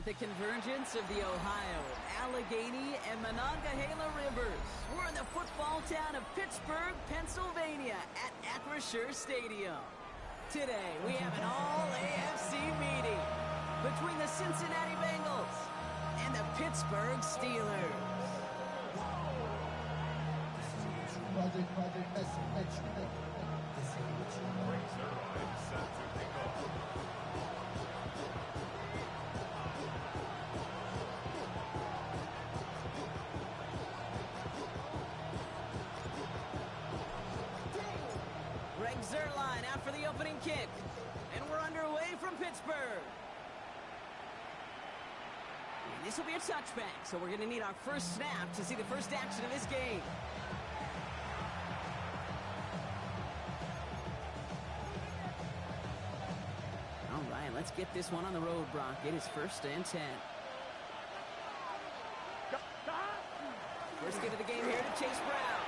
the convergence of the Ohio, Allegheny, and Monongahela rivers. We're in the football town of Pittsburgh, Pennsylvania at Acrisure Stadium. Today, we have an all-AFC meeting between the Cincinnati Bengals and the Pittsburgh Steelers. Zerline out for the opening kick, and we're underway from Pittsburgh. And this will be a touchback, so we're going to need our first snap to see the first action of this game. All right, let's get this one on the road, Brock. It is 1st and 10. First get of the game here to Chase Brown.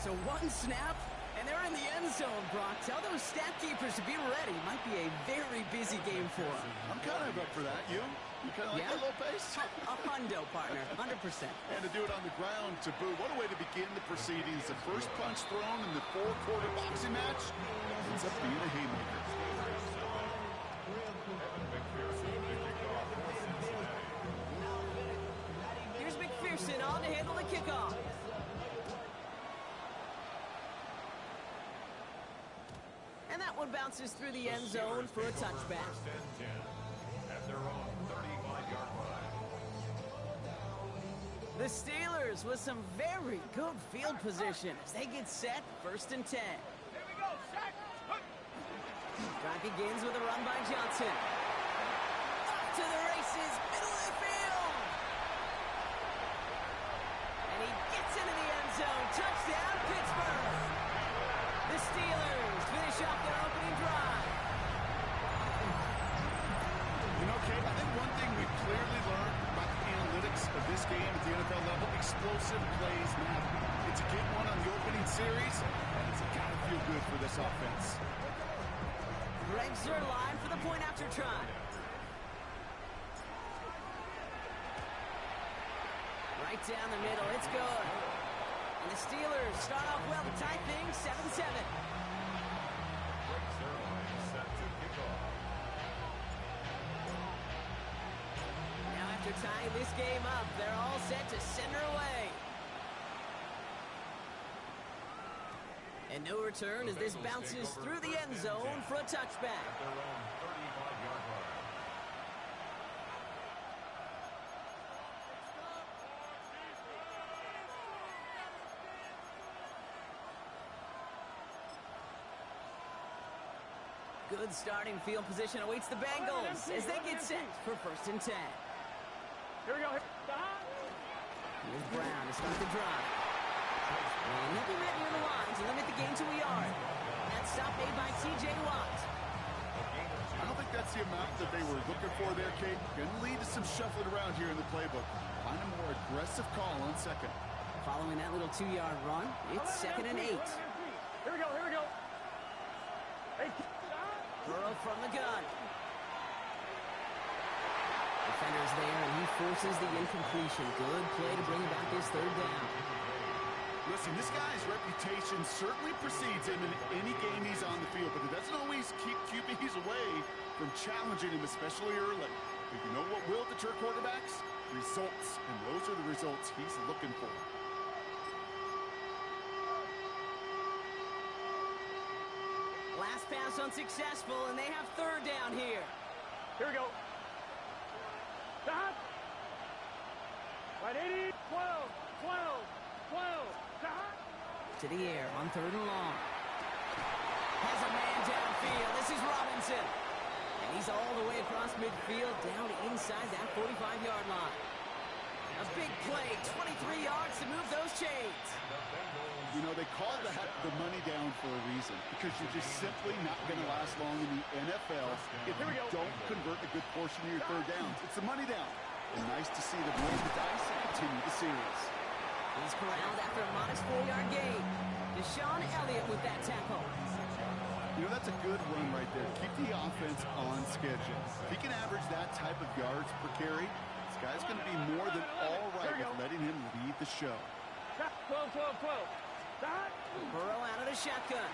So one snap, and they're in the end zone, Brock. Tell those stat keepers to be ready. Might be a very busy game for them. I'm kind of up for that. You kind of like that little pace? A hundo, partner, 100%. And to do it on the ground to boot. What a way to begin the proceedings. The first punch thrown in the 4-quarter boxing match ends up being a haymaker. Here's McPherson on to handle the kickoff. And that one bounces through the end zone for a touchback. At their own 35-yard line. The Steelers with some very good field position as they get set, 1st and 10. Here we go, Shaq. Drive begins with a run by Johnson. Off to the races, middle of the field. And he gets into the end zone. Touchdown, Pittsburgh. The Steelers finish off their opening drive. You know, Kate, I think one thing we've clearly learned about the analytics of this game at the NFL level, explosive plays matter. It's a get one on the opening series, and it's got to feel good for this offense. Greg Zerline for the point after try. Right down the middle, it's good. And the Steelers start off well to tie things 7-7. Now after tying this game up, they're all set to send her away. And no return as this bounces through the end zone for a touchback. Good starting field position awaits the Bengals as they get set for 1st and 10. Here we go. Here's Brown to start the drive. And he'll be ready near the line to limit the gain to a yard. That stop made by T.J. Watt. I don't think that's the amount that they were looking for there, Kate. Going to lead to some shuffling around here in the playbook. Find a more aggressive call on second. Following that little 2-yard run, it's 2nd and 8. Here we go, here we go. Hey. Burrow from the gun. Defender's there, and he forces the incompletion. Good play to bring about this 3rd down. Listen, this guy's reputation certainly precedes him in any game he's on the field, but it doesn't always keep QBs away from challenging him, especially early. But you know what will deter quarterbacks? Results, and those are the results he's looking for. Last pass unsuccessful, and they have 3rd down here. Here we go. Stop. Right 80, 12, 12, 12. Stop. To the air on 3rd and long. Has a man downfield. This is Robinson. And he's all the way across midfield down inside that 45-yard line. A big play, 23 yards to move those chains. You know, they call that the money down for a reason, because you're just simply not going to last long in the NFL if you don't convert a good portion of your third downs. It's the money down. And nice to see them roll the dice and continue the series. He's corralled after a modest 4-yard gain. Deshaun Elliott with that tackle. You know, that's a good run right there. Keep the offense on schedule. If he can average that type of yards per carry, this guy's going to be more than all right with letting him lead the show. 12. Burrow out of the shotgun.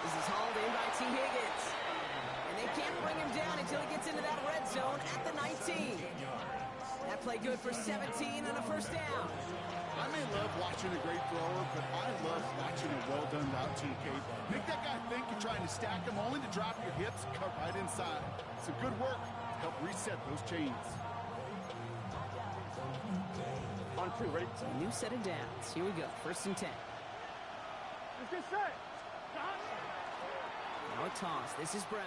This is hauled in by T. Higgins. And they can't bring him down until he gets into that red zone at the 19. That play good for 17 and a first down. I may love watching a great thrower, but I love watching a well-done route to Kate. Make that guy think you're trying to stack him, only to drop your hips and cut right inside. Some good work to help reset those chains. On 2, ready? So a new set of downs. Here we go, 1st and 10. Let's get set. Now a toss. This is Brown.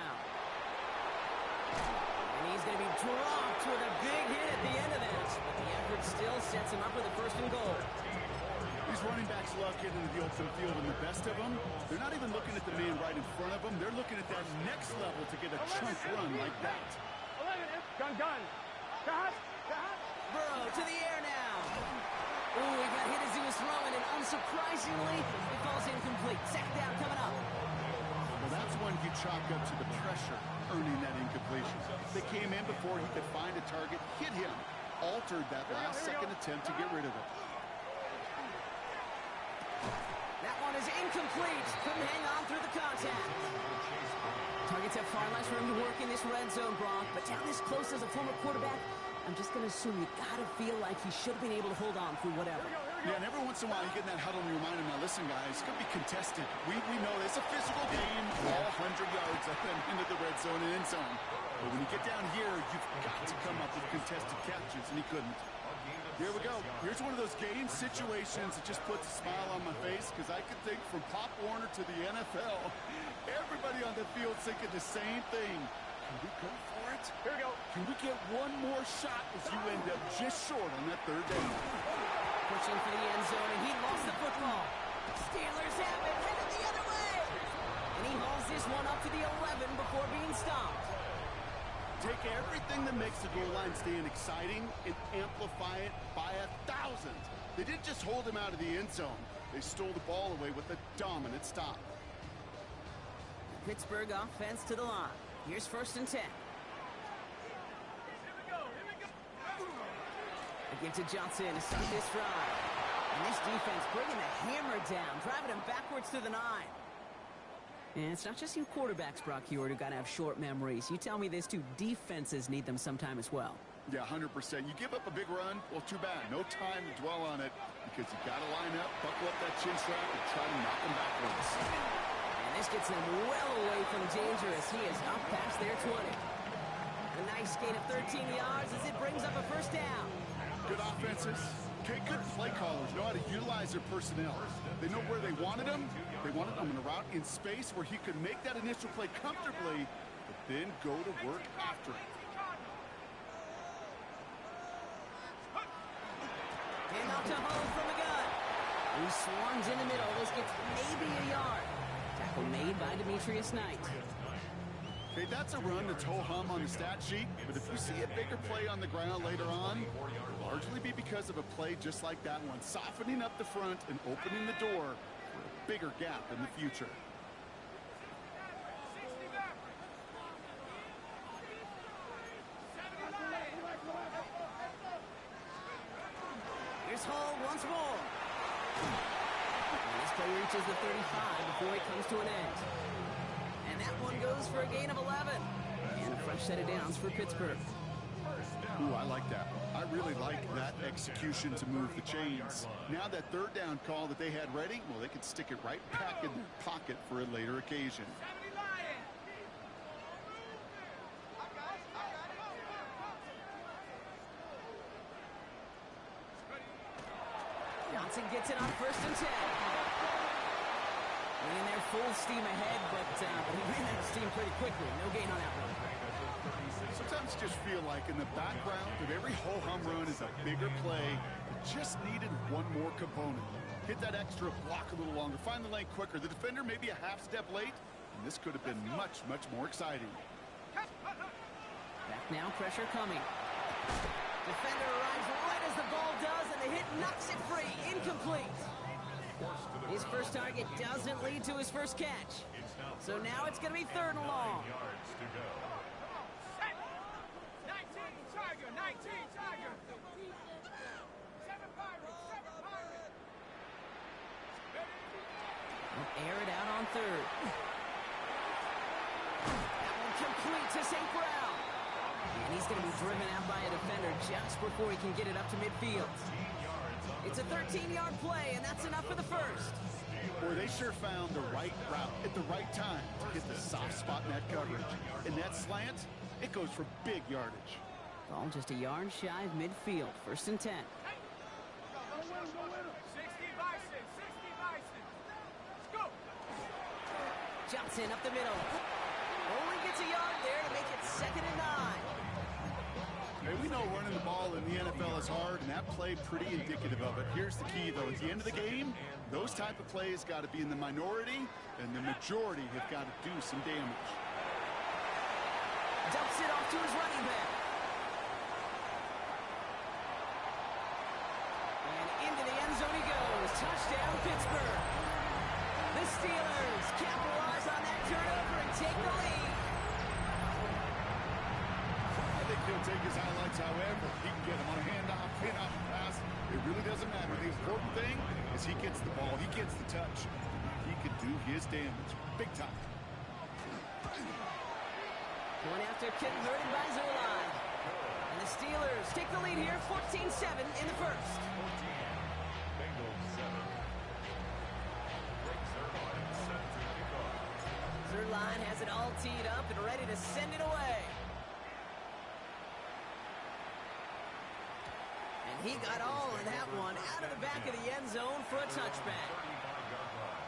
And he's going to be dropped with a big hit at the end of that. But the effort still sets him up with a 1st and goal. These running backs love getting into the open field, and the best of them, they're not even looking at the man right in front of them. They're looking at that next level to get a chunk run like that. 11. Gun. Got. Burrow to the air now. Ooh, he got hit as he was throwing, and unsurprisingly, it falls incomplete. Sack down coming up. Well, that's one you chalk up to the pressure earning that incompletion. They came in before he could find a target, hit him, altered that last second attempt to get rid of it. That one is incomplete. Couldn't hang on through the contact. Targets have far less room to work in this red zone, Brock, but down this close as a former quarterback, I'm just going to assume you got to feel like he should have been able to hold on through whatever. Yeah, and every once in a while you get in that huddle and you remind him, now listen, guys, it's going to be contested. We know it's a physical game, all 100 yards up and into the red zone and end zone. But when you get down here, you've got to come up with contested catches, and he couldn't. Here we go. Here's one of those game situations that just puts a smile on my face, because I could think from Pop Warner to the NFL, everybody on the field thinking the same thing. Can we go for it? Here we go. Can we get one more shot as you end up just short on that 3rd down? Pushing for the end zone, and he lost the football. Steelers have it, headed the other way. And he hauls this one up to the 11 before being stopped. Take everything that makes the goal line stand exciting and amplify it by 1,000. They didn't just hold him out of the end zone. They stole the ball away with a dominant stop. Pittsburgh offense to the line. Here's 1st and 10. Again to Johnson to start this drive. And this defense bringing the hammer down, driving him backwards to the 9. And it's not just you quarterbacks, Brock Hewitt, who got to have short memories. You tell me this too, defenses need them sometime as well. Yeah, 100%. You give up a big run, well, too bad. No time to dwell on it, because you got to line up, buckle up that chin strap, and try to knock them backwards. And this gets them well away from danger as he is up past their 20. A nice gain of 13 yards as it brings up a 1st down. Good offenses. Okay, good play callers know how to utilize their personnel. They know where they wanted them. They wanted them in a route in space where he could make that initial play comfortably, but then go to work after it. Hand off to Hall from the gun. He swarms in the middle. This gets maybe a yard. Tackle made by Demetrius Knight. Okay, that's a run that's ho-hum on the stat sheet, but if you see a bigger play on the ground later on, it'll largely be because of a play just like that one, softening up the front and opening the door for a bigger gap in the future. Here's Hall once more. And this play reaches the 35 before it comes to an end. And that one goes for a gain of 11. And a fresh set of downs for Pittsburgh. Ooh, I like that. I really like that execution to move the chains. Now that 3rd down call that they had ready, well, they could stick it right back in their pocket for a later occasion. Johnson gets it on 1st and 10. In there full steam ahead, but he ran out of steam pretty quickly. No gain on that one. Sometimes you just feel like in the background of every ho-hum run is a bigger play that just needed one more component. Hit that extra block a little longer, find the lane quicker. The defender may be a half step late, and this could have been much, much more exciting. Back now, pressure coming. Defender arrives right as the ball does, and the hit knocks it free. Incomplete. His first target doesn't lead to his first catch. So now it's going to be 3rd and long. 19 Tiger, 19 Tiger. 7 Pirates, 7 Pirates. We'll air it out on 3rd. That one complete to St. Brown. And he's going to be driven out by a defender just before he can get it up to midfield. It's a 13-yard play, and that's enough for the first. Boy, they sure found the right route at the right time to hit the soft spot in that coverage. And that slant, it goes for big yardage. Ball just a yard shy of midfield. 1st and 10. 60 Bison, 60 Bison. Let's go. Johnson up the middle. Only gets a yard there to make it 2nd and 9. Hey, we know running the ball in the NFL is hard, and that play pretty indicative of it. Here's the key, though. At the end of the game, those type of plays got to be in the minority, and the majority have got to do some damage. Dumps it off to his running back. And into the end zone he goes. Touchdown, Pittsburgh. The Steelers capitalize on that turnover and take the lead. I think he'll take his highlights however he can get them on a handoff, pin-off, pass. It really doesn't matter. The important thing is he gets the ball, he gets the touch. He could do his damage big time. Going after converted by Zulai. And the Steelers take the lead here, 14-7 in the first. Bengals 7. Greg Zuerlein set to kick off. Zuerlein has it all teed up and ready to send it away. And he got all of that one out of the back of the end zone for a touchback. 35-yard line.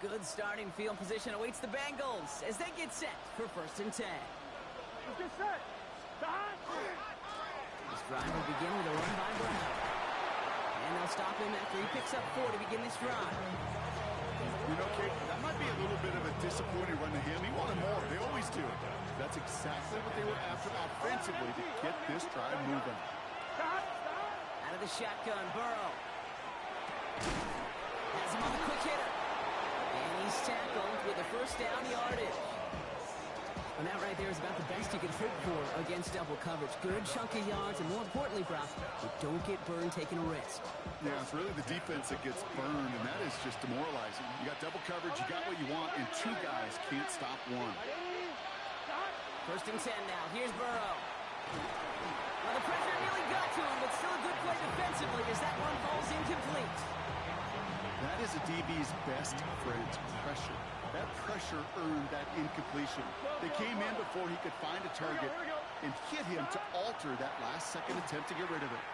Good starting field position awaits the Bengals as they get set for 1st and 10. Let's get set. This drive will begin with a run by Brown. And they'll stop him after he picks up 4 to begin this drive. You know, Kate, that might be a little bit of a disappointing run to him. He wanted more. They always do. That's exactly what they were after offensively to get this drive moving. Out of the shotgun, Burrow. Has him on the quick hitter. And he's tackled with a 1st down yardage. And that right there is about the best you can hope for against double coverage. Good chunk of yards, and more importantly, Brock, you don't get burned taking a risk. Yeah, it's really the defense that gets burned, and that is just demoralizing. You got double coverage, you got what you want, and 2 guys can't stop one. 1st and 10 now. Here's Burrow. Well, the pressure nearly got to him, but still a good play defensively as that one falls incomplete. That is a DB's best friend, pressure. That pressure earned that incompletion. They came in before he could find a target and hit him to alter that last-second attempt to get rid of it.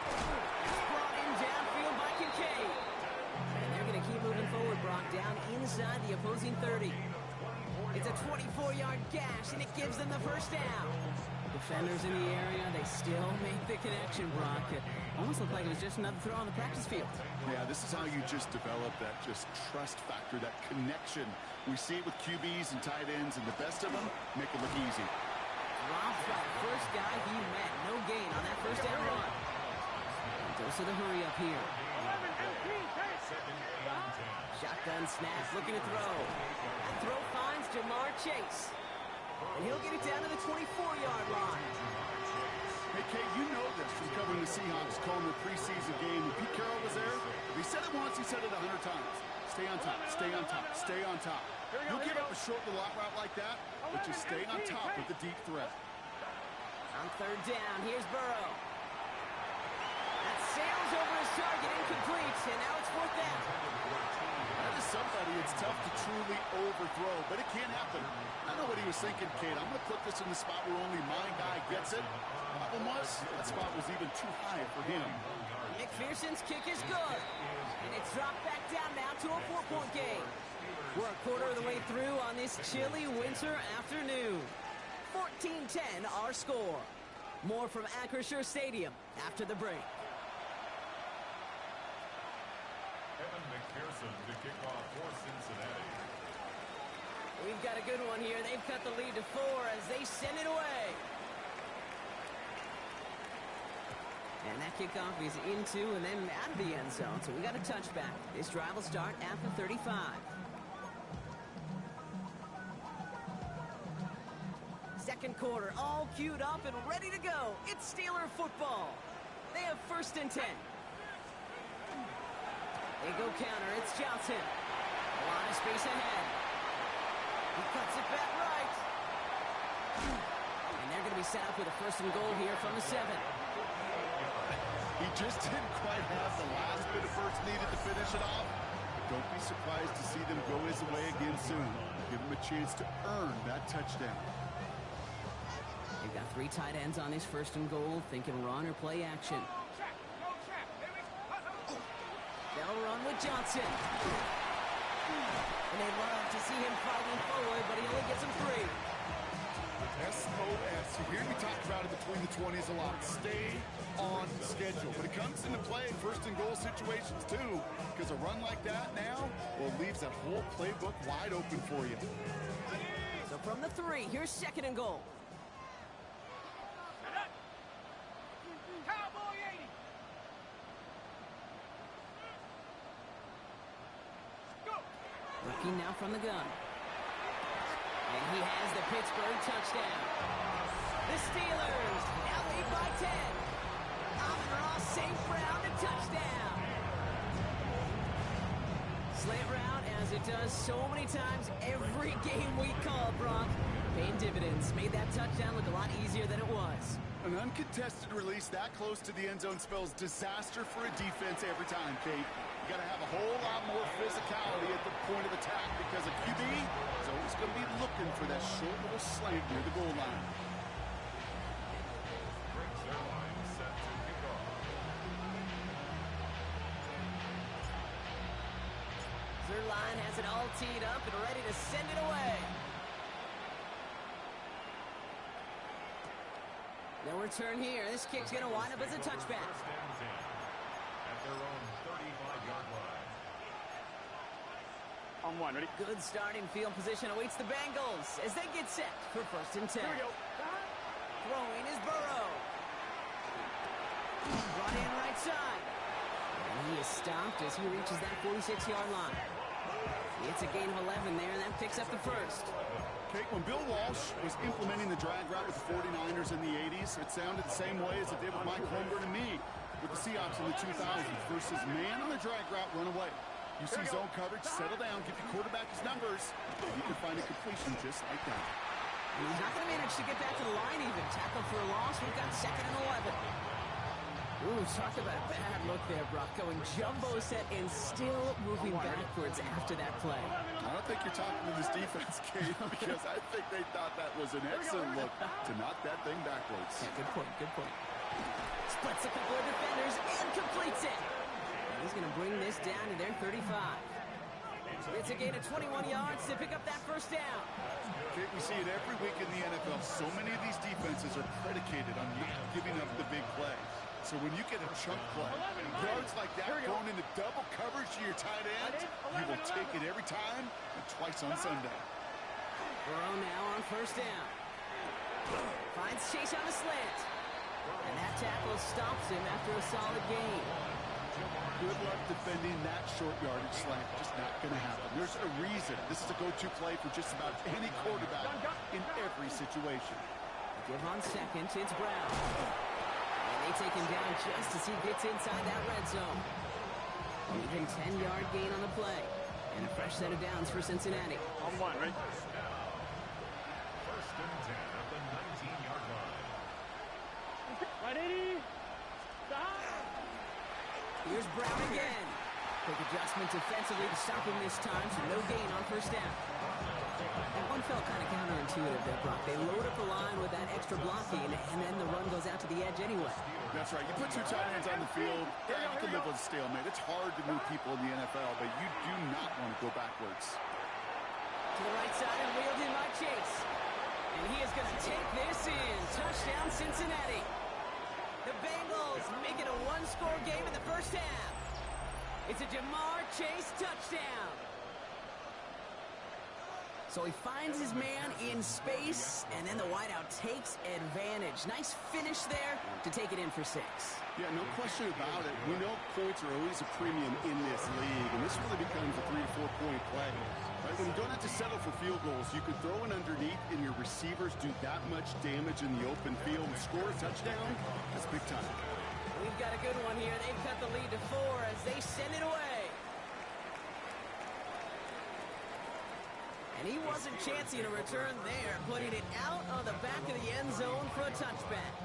Brought in downfield by Kincaid. And they're going to keep moving forward, Brock, down inside the opposing 30. It's a 24-yard gash, and it gives them the 1st down. Defenders in the area, they still make the connection, Brock. It almost looked like it was just another throw on the practice field. Yeah, this is how you just develop that just trust factor, that connection. We see it with QBs and tight ends, and the best of them make it look easy. Dropped by the first guy he met. No gain on that 1st down run. Goes to the hurry up here. 2nd and 10. Shotgun snap, looking to throw. That throw finds Jamar Chase. And he'll get it down to the 24-yard line. Hey, Kate, you know this from covering the Seahawks, calling the preseason game. When Pete Carroll was there, if he said it once, he said it 100 times. Stay on top, stay on top, stay on top. You'll give up a short little out route like that, but just stay on top with the deep threat. On 3rd down, here's Burrow. That sails over his target, incomplete, and now it's 4th down. That is somebody it's tough to truly overthrow, but it can't happen. I know what he was thinking, Kate. I'm going to put this in the spot where only my guy gets it. Problem was, that spot was even too high for him. McPherson's kick is good. And it's dropped back down now to a 4-point game. We're a quarter of the way through on this chilly winter afternoon. 14-10 our score. More from Acrisure Stadium after the break. Evan McPherson to kick off for Cincinnati. We've got a good one here. They've cut the lead to 4 as they send it away. And that kickoff is into and then out of the end zone. So we got a touchback. This drive will start at the 35. Second quarter, all queued up and ready to go. It's Steeler football. They have 1st and 10. They go counter. It's Johnson. A lot of space ahead. He cuts it back right. And they're going to be set up with a 1st and goal here from the 7. He just didn't quite have the last bit of burst needed to finish it off. But don't be surprised to see them go his way again soon. Give him a chance to earn that touchdown. They've got 3 tight ends on this 1st and goal, thinking run or play action. They'll run with Johnson. And they love to see him fighting forward, but he only gets them 3. SOS. You hear me talk about it between the 20s a lot. Stay on schedule. But it comes into play in 1st and goal situations too, because a run like that now, well, leaves that whole playbook wide open for you. So from the 3, here's 2nd and goal. Cowboy 80. Go. Looking now from the gun. And he has the Pittsburgh touchdown. The Steelers now lead by 10. Amon-Ra St. Brown to touchdown. Slant route, as it does so many times every game we call, Brock. Paying dividends. Made that touchdown look a lot easier than it was. An uncontested release that close to the end zone spells disaster for a defense every time, Kate. You got to have a whole lot more physicality at the point of attack because a QB is always going to be looking for that short little slant near the goal line. Brings their line set to kick off. Zerline has it all teed up and ready to send it away. No return here. This kick's going to wind up as a touchback. 1st and 10 at their own 35-yard line. On 1, ready? Good starting field position awaits the Bengals as they get set for 1st and 10. Here we go. Throwing is Burrow. Run in right side. And he is stopped as he reaches that 46-yard line. It's a gain of 11 there, and that picks up the 1st. Kate, when Bill Walsh was implementing the drag route with the 49ers in the 80s, it sounded the same way as it did with Mike Holmgren and me with the Seahawks in the 2000s versus man on the drag route, run away. You see zone coverage, settle down, give your quarterback his numbers, and you can find a completion just like that. And he's not going to manage to get back to the line even. Tackle for a loss. We've got 2nd and 11. Ooh, talk about a bad look there, Brock. Going jumbo set and still moving backwards after that play. I don't think you're talking to this defense, Kate, because I think they thought that was an excellent look to knock that thing backwards. Yeah, good point, good point. Splits a couple of defenders and completes it. And he's going to bring this down to their 35. It's a gain of 21 yards to pick up that 1st down. Kate, we see it every week in the NFL. So many of these defenses are predicated on not giving up the big play. So when you get a chunk play, yards like that thrown into double coverage to your tight end, you will take it every time and twice on Sunday. Burrow now on 1st down. Finds Chase on the slant. And that tackle stops him after a solid gain. Good luck defending that short yardage slant. Just not going to happen. There's a reason this is a go-to play for just about any quarterback in every situation. Give on 2nd, it's Brown. And they take him down just as he gets inside that red zone. An even 10-yard gain on the play. And a fresh set of downs for Cincinnati. On 1, ready? 1st and 10 at the 19-yard line. Right 80. Here's Brown again. Quick adjustment defensively to stop him this time, so no gain on 1st down. felt kind of counterintuitive there, Brock. They load up the line with that extra blocking, and then the run goes out to the edge anyway. That's right. You put two tight ends on the field, yeah, you can live with a stalemate. It's hard to move people in the NFL, but you do not want to go backwards. To the right side and wheeled in by Chase. And he is going to take this in. Touchdown, Cincinnati. The Bengals make it a one-score game in the first half. It's a Jamar Chase touchdown. So he finds his man in space, and then the wideout takes advantage. Nice finish there to take it in for 6. Yeah, no question about it. We know points are always a premium in this league, and this really becomes a 3- to 4-point play. Right? When you don't have to settle for field goals, you could throw it underneath, and your receivers do that much damage in the open field and score a touchdown. That's big time. We've got a good one here. They've cut the lead to 4 as they send it away. And he wasn't chancing a return there, putting it out on the back of the end zone for a touchback.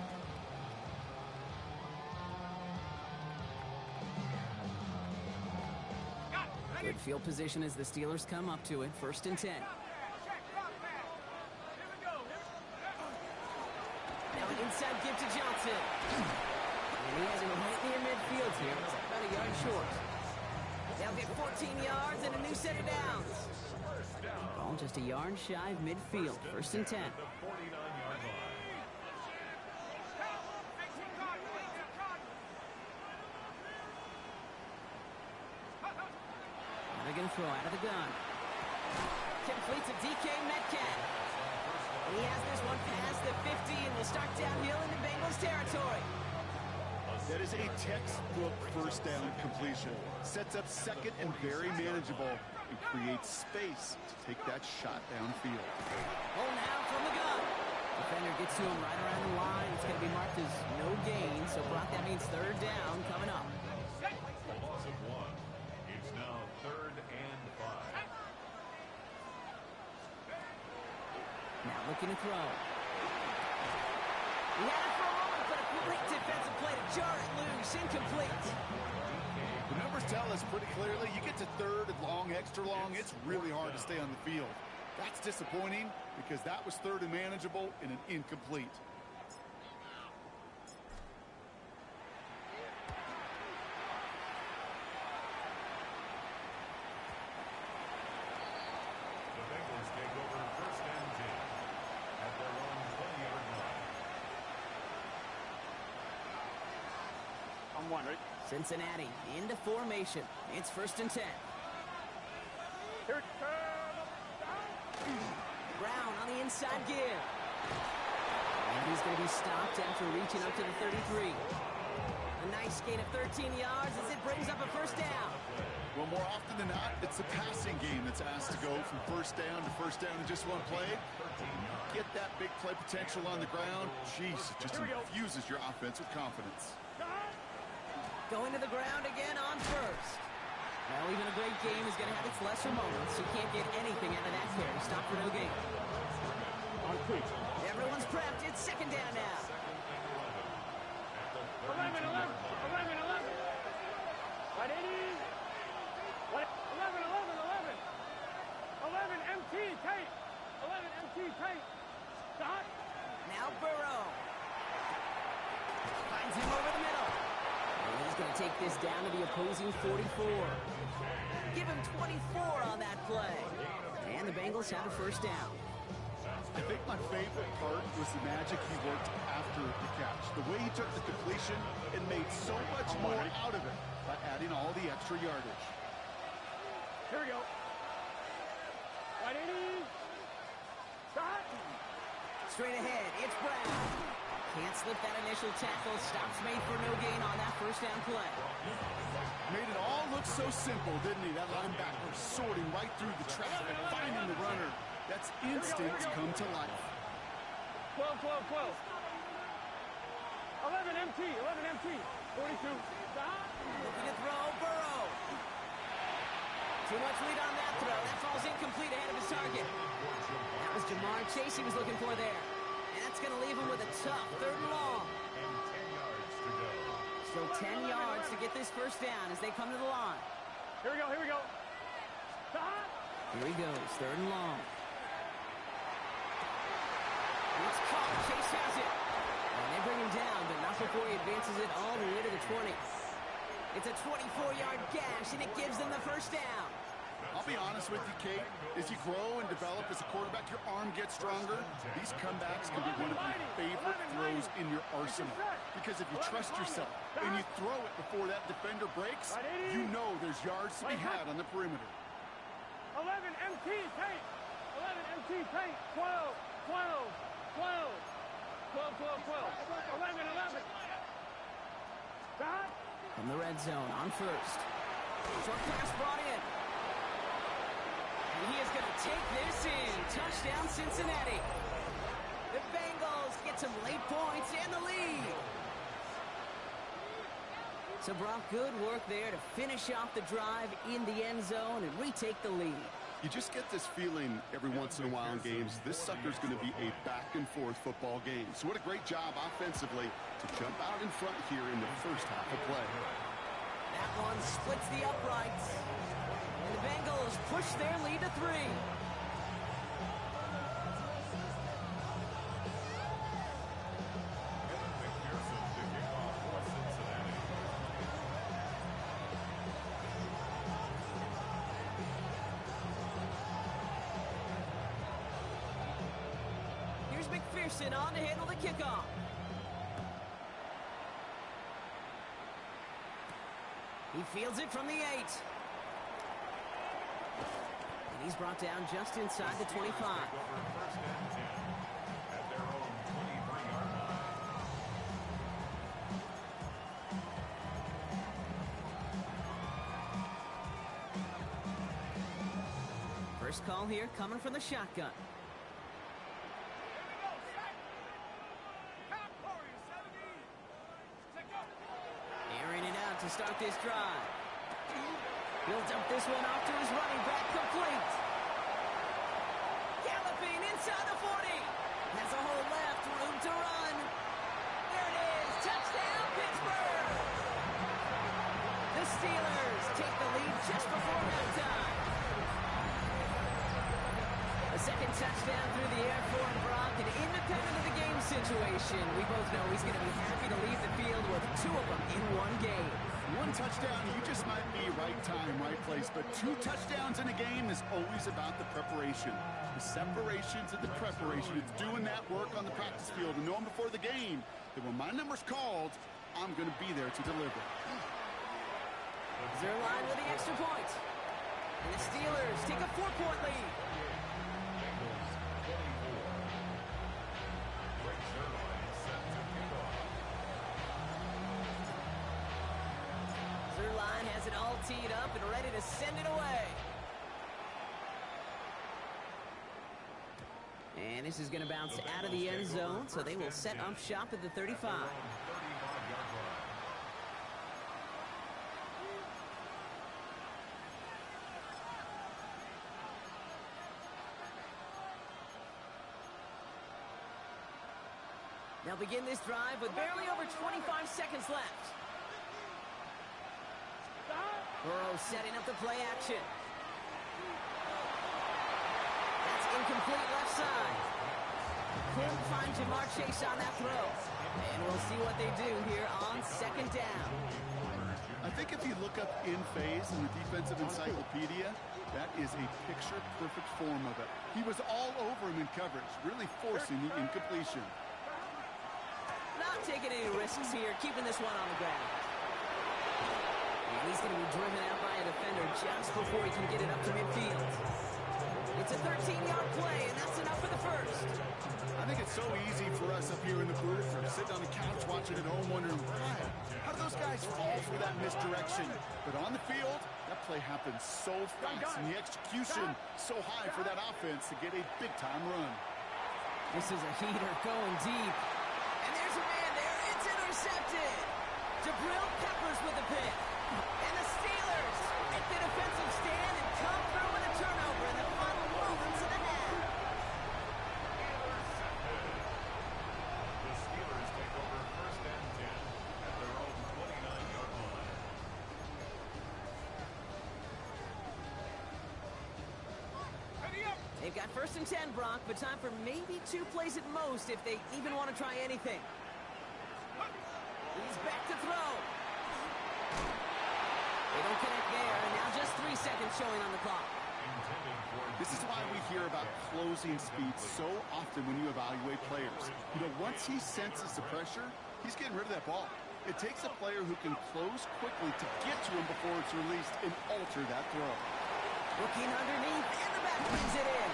Good field position as the Steelers come up to it. 1st and 10. Now an inside give to Johnson. And he has him right near midfield here. It's about a yard short. They'll get 14 yards and a new set of downs. Ball just a yard shy of midfield. 1st and 10. They're going to throw out of the gun. Complete to DK Metcalf. And he has this one past the 50 and will start downhill into Bengals territory. That is a textbook first down completion. Sets up second and very manageable and creates space to take that shot downfield. Oh, now from the gun. Defender gets to him right around the line. It's going to be marked as no gain. So, Brock, that means 3rd down coming up. A loss of 1. It's now 3rd and 5. Now looking to throw. He had it for a moment, but a great defensive play to jar it loose. Incomplete. The numbers tell us pretty clearly, you get to 3rd and long, extra long, it's really hard to stay on the field. That's disappointing because that was 3rd and manageable and an incomplete. The Bengals take over 1st and 10 at their own 20-yard line. I'm 1, right? Cincinnati into formation. It's 1st and 10. Here, Brown on the inside give. And he's going to be stopped after reaching up to the 33. A nice gain of 13 yards as it brings up a 1st down. Well, more often than not, it's a passing game that's asked to go from 1st down to 1st down in just one play. Get that big play potential on the ground. Jeez, it just infuses your offense with confidence. Going to the ground again on 1st. Well, even a great game is going to have its lesser moments. You can't get anything out of that carry. Stop for no gain. on 3. Everyone's prepped. It's 2nd down now. 11, 11, 11, 11. Right, 80. 11, 11, 11. 11, MT, tight. 11, MT, tight. Stop. Now Burrow. Finds him over the middle. And he's going to take this down to the opposing 44. Give him 24 on that play. And the Bengals have a 1st down. I think my favorite part was the magic he worked after the catch. The way he took the completion and made so much more out of it by adding all the extra yardage. Here we go. Right, 80. Stop. Straight ahead, it's Brown. Can't slip that initial tackle. Stops made for no gain on that 1st down play. Made it all look so simple, didn't he? That linebacker sorting right through the traffic, finding the runner. That's instinct come to life. 12, 12, 12. 11 MT, 11 MT. 42. Stop. Looking to throw, Burrow. Too much lead on that throw. That falls incomplete ahead of his target. That was Jamar Chase he was looking for there. And that's going to leave him with a tough 3rd and long. And 10 yards to go. Still 10 yards to get this 1st down as they come to the line. Here we go, here we go. Stop. Here he goes, 3rd and long. It's a 24-yard gash, and it gives them the first down. I'll be honest with you, Kate. As you grow and develop as a quarterback, your arm gets stronger. These comebacks can be one of your favorite throws in your arsenal. Because if you trust yourself and you throw it before that defender breaks, you know there's yards to be had on the perimeter. 11 MT paint. 11 MT paint. 12, 12, 12. 12, 12, 12. 11, 11. Dot. From the red zone on first. Short pass brought in. And he is going to take this in. Touchdown, Cincinnati. The Bengals get some late points and the lead. So, Brock, good work there to finish off the drive in the end zone and retake the lead. You just get this feeling every once in a while in games. This sucker's going to be a back-and-forth football game. So what a great job offensively to jump out in front here in the first half of play. That one splits the uprights. And the Bengals push their lead to 3. McPherson on to handle the kickoff. He fields it from the 8. And he's brought down just inside the 25. First call here coming from the shotgun. To start this drive. He'll dump this one off to his running back, complete. Galloping inside the 40. Has a hole left, room to run. There it is, touchdown Pittsburgh. The Steelers take the lead just before halftime. A second touchdown through the air for Brock, and independent of the game situation, we both know he's going to be happy to leave the field with 2 of them in one game. One touchdown, you just might be right time, right place. But 2 touchdowns in a game is always about the preparation. The separations and the preparation. It's doing that work on the practice field and knowing before the game that when my number's called, I'm going to be there to deliver. Zerline with the extra point. And the Steelers take a 4-point lead. Zerline has it all teed up and ready to send it away. And this is going to bounce out of the end zone, so they will set up shop at the 35. They'll begin this drive with barely over 25 seconds left. Burrow setting up the play action. That's incomplete left side. Couldn't find Jamar Chase on that throw. And we'll see what they do here on second down. I think if you look up in phase in the defensive encyclopedia, that is a picture-perfect form of it. He was all over him in coverage, really forcing the incompletion. Not taking any risks here, keeping this one on the ground. And he's going to be driven out by a defender just before he can get it up to midfield. It's a 13-yard play, and that's enough for the first. I think it's so easy for us up here in the booth or sitting on the couch watching at home wondering, why? How do those guys fall for that misdirection? But on the field, that play happens so fast, and the execution so high for that offense to get a big-time run. This is a heater going deep. And there's a man there. It's intercepted. Jabril Peppers with the pick. And the Steelers make the defensive stand and come through with a turnover in the final moments of the half. The Steelers take over first and 10 at their own 29-yard line. They've got first and 10, Brock, but time for maybe 2 plays at most if they even want to try anything. He's back to throw. They don't connect there, and now just 3 seconds showing on the clock. This is why we hear about closing speed so often when you evaluate players. You know, once he senses the pressure, he's getting rid of that ball. It takes a player who can close quickly to get to him before it's released and alter that throw. Looking underneath, and the back brings it in.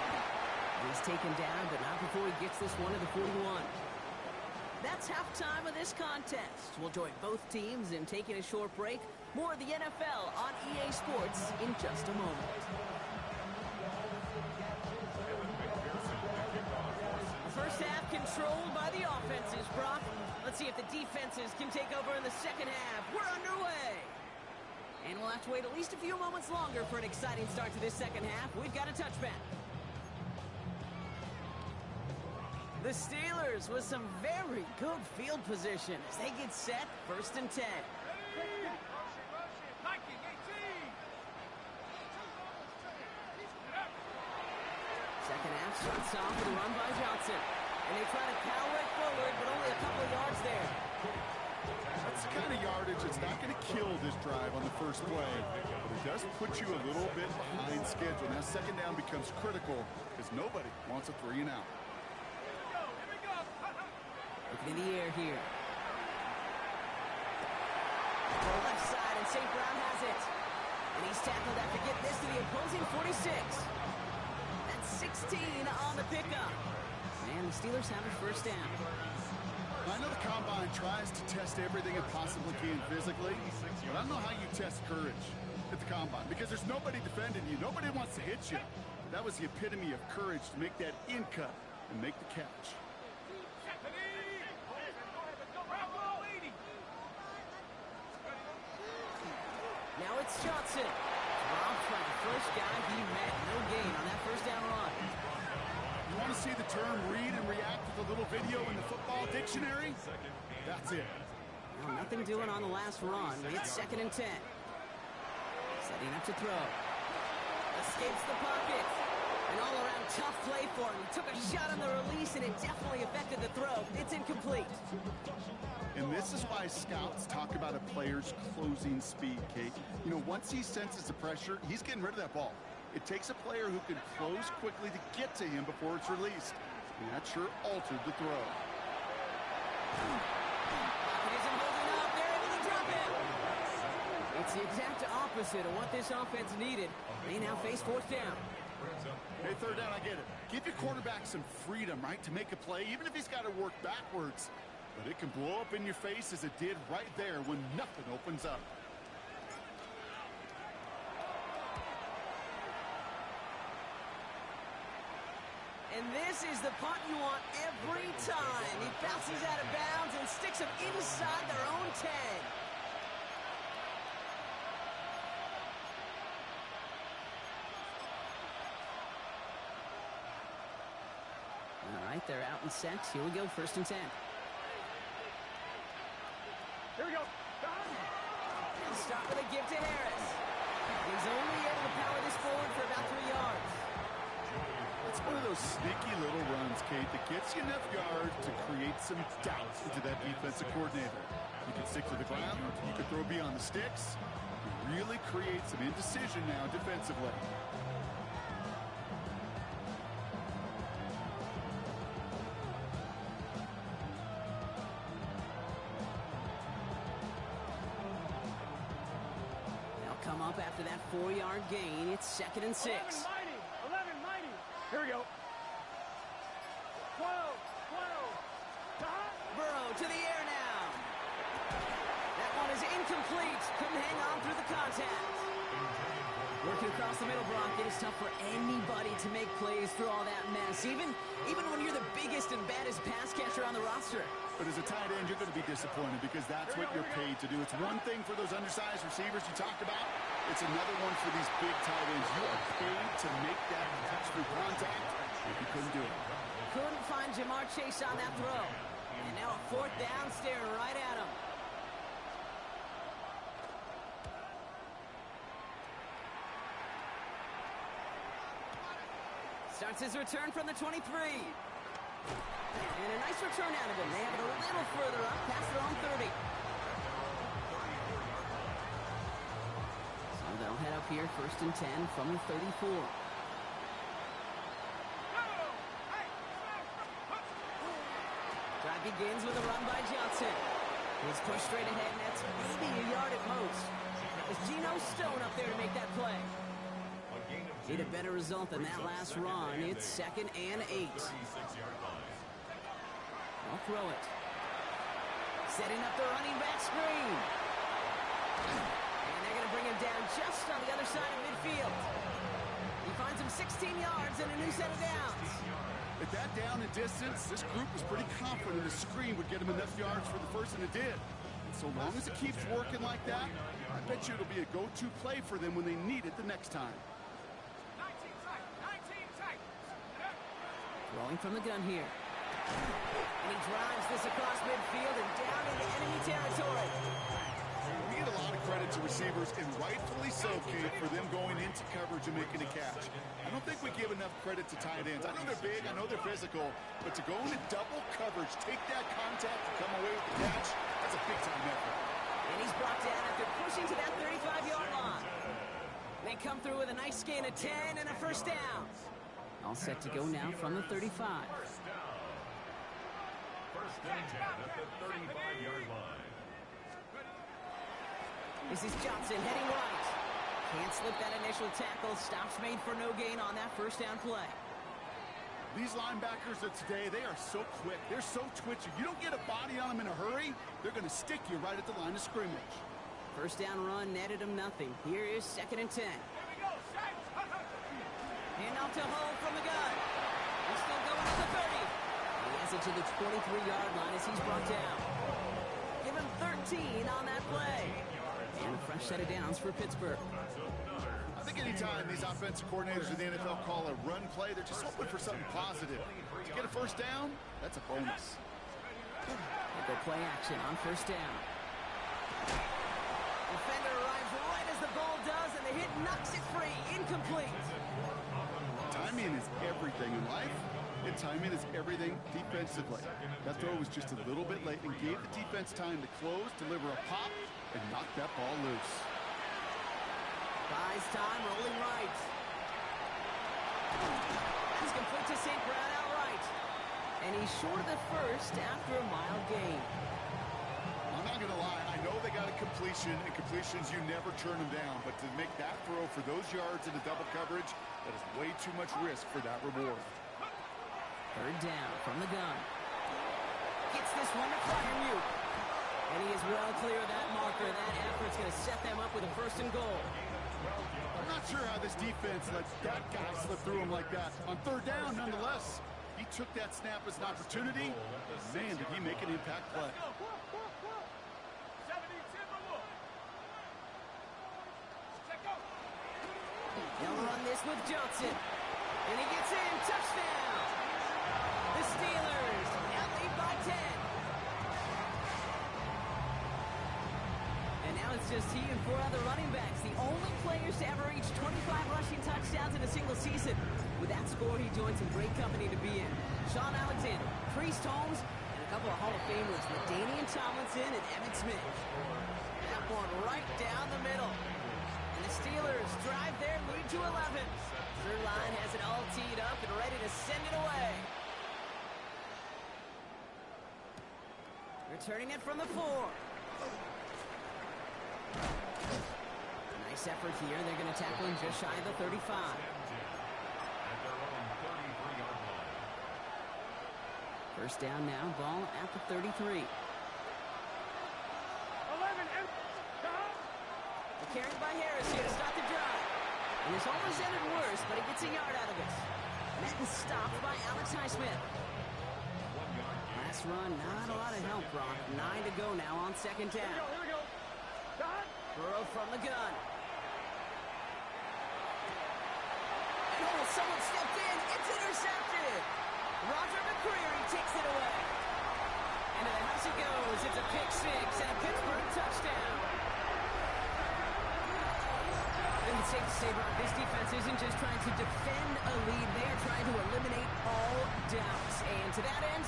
He's taken down, but not before he gets this one to the 41. That's halftime of this contest. We'll join both teams in taking a short break. More of the NFL on EA Sports in just a moment. The first half controlled by the offenses, Brock. Let's see if the defenses can take over in the second half. We're underway. And we'll have to wait at least a few moments longer for an exciting start to this second half. We've got a touchback. The Steelers with some very good field position as they get set, 1st and 10. Second half starts off with a run by Johnson. And they try to power it forward, but only a couple of yards there. That's the kind of yardage that's not going to kill this drive on the first play. But it does put you a little bit behind schedule. Now second down becomes critical because nobody wants a 3 and out. Looking in the air here. To the left side, and St. Brown has it. And he's tackled after getting this to the opposing 46. That's 16 on the pickup. And the Steelers have it 1st down. I know the Combine tries to test everything it possibly can physically, but I don't know how you test courage at the Combine because there's nobody defending you. Nobody wants to hit you. That was the epitome of courage to make that in cut and make the catch. Now it's Johnson. Rob for the first guy he met. No gain on that 1st down run. You want to see the term read and react with a little video in the football dictionary? That's it. Well, nothing doing on the last run. It's 2nd and 10. Setting up to throw. Escapes the pocket. An all-around tough play for him. He took a shot on the release, and it definitely affected the throw. It's incomplete. And this is why scouts talk about a player's closing speed, Kate. You know, once he senses the pressure, he's getting rid of that ball. It takes a player who can close quickly to get to him before it's released. And that sure altered the throw. Pocket isn't holding up. They're able to drop him. It's the exact opposite of what this offense needed. They now face 4th down. Hey, 3rd down, I get it. Give your quarterback some freedom, right, to make a play, even if he's got to work backwards. But it can blow up in your face as it did right there when nothing opens up. And this is the punt you want every time. He bounces out of bounds and sticks them inside their own 10. All right, they're out and set. Here we go, 1st and 10. Here we go. They'll start with a give to Harris. He's only able to power this forward for about 3 yards. It's one of those sneaky little runs, Kate, that gets you enough yards to create some doubt into that defensive coordinator. You can stick to the ground. You can throw beyond the sticks. You really create some indecision now defensively. Come up after that 4-yard gain. It's 2nd and 6. 11 mighty. Here we go. 12. Burrow to the air now. That one is incomplete. Couldn't hang on through the contact. Working across the middle, Brock. It is tough for anybody to make plays through all that mess, even when you're the biggest and baddest pass catcher on the roster. But as a tight end, you're going to be disappointed because that's what you're paid to do. It's one thing for those undersized receivers you talked about. It's another one for these big tight ends. You are paid to make that touch-through contact, and you couldn't do it. Couldn't find Jamar Chase on that throw. And now a 4th down, staring right at him. Starts his return from the 23. And a nice return out of him. They have it a little further up, past their own 30. They'll head up here, 1st and 10 from the 34. Drive begins with a run by Johnson. He's pushed straight ahead, and that's maybe a yard at most. It was Geno Stone up there to make that play. Need a better result than that last run. It's 2nd and 8. I'll throw it. Setting up the running back screen. And they're going to bring him down just on the other side of midfield. He finds him 16 yards and a new set of downs. At that down and distance, this group was pretty confident the screen would get him enough yards for the first, and it did. And so long as it keeps working like that, I bet you it'll be a go-to play for them when they need it the next time. 19 tight. Throwing from the gun here. And he drives this across midfield and down into enemy territory. We get a lot of credit to receivers, and rightfully so, Kate, for them going into coverage and making a catch. I don't think we give enough credit to tight ends. I know they're big, I know they're physical, but to go into double coverage, take that contact, and come away with the catch, that's a big-time effort. And he's brought down after pushing to that 35-yard line. They come through with a nice gain of 10 and a first down. All set to go now from the 35. First and 10 at the 35-yard line. This is Johnson heading right. Can't slip that initial tackle. Stops made for no gain on that first down play. These linebackers of today, they are so quick. They're so twitchy. You don't get a body on them in a hurry, they're going to stick you right at the line of scrimmage. First down run netted him nothing. Here is 2nd and 10. Hand off to Hull from the gun. He's still going to the 30. He has it to the 23-yard line as he's brought down. Give him 13 on that play. And a fresh set of downs for Pittsburgh. I think anytime these offensive coordinators in the NFL call a run play, they're just hoping for something positive. To get a first down, that's a bonus. They go play action on first down. Defender arrives right as the ball does, and the hit knocks it free. Incomplete. Timing is everything in life, and timing is everything defensively. That throw was just a little bit late and gave the defense time to close, deliver a pop, and knock that ball loose. Buys time, rolling right. He's complete to St. Brown outright. And he's short of the first after a mile gain. I'm not going to lie, I know they got a completion, and completions, you never turn them down. But to make that throw for those yards in the double coverage, that is way too much risk for that reward. Third down from the gun. Gets this one to Freiermuth. And he is well clear of that marker. That effort's going to set them up with a 1st and goal. I'm not sure how this defense lets that guy slip through him like that. On 3rd down, nonetheless, he took that snap as an opportunity. Man, did he make an impact play. They'll run this with Johnson. And he gets in. Touchdown. The Steelers now lead by 10. And now it's just he and 4 other running backs. The only players to ever reach 25 rushing touchdowns in a single season. With that score, he joins some great company to be in. Sean Alexander, Priest Holmes, and a couple of Hall of Famers, LaDainian Tomlinson and Emmitt Smith. That one right down the middle. And the Steelers drive their lead to 11. Third line has it all teed up and ready to send it away. Returning it from the 4. Nice effort here. They're going to tackle him just shy of the 35. First down now, ball at the 33. 11 and Carried by Harris here to start the drive. And this almost ended worse, but he gets a yard out of it. Madden stopped by Alex Highsmith. Last run, not a lot of help, Brock. 9 to go now on 2nd down. Here we go. Done. Burrow from the gun. And oh, someone stepped in. It's intercepted. Roger McCreary takes it away. And to the house it goes. It's a pick 6 and a Pittsburgh touchdown. It's safe to say, Brock, this defense isn't just trying to defend a lead. They are trying to eliminate all doubts. And to that end,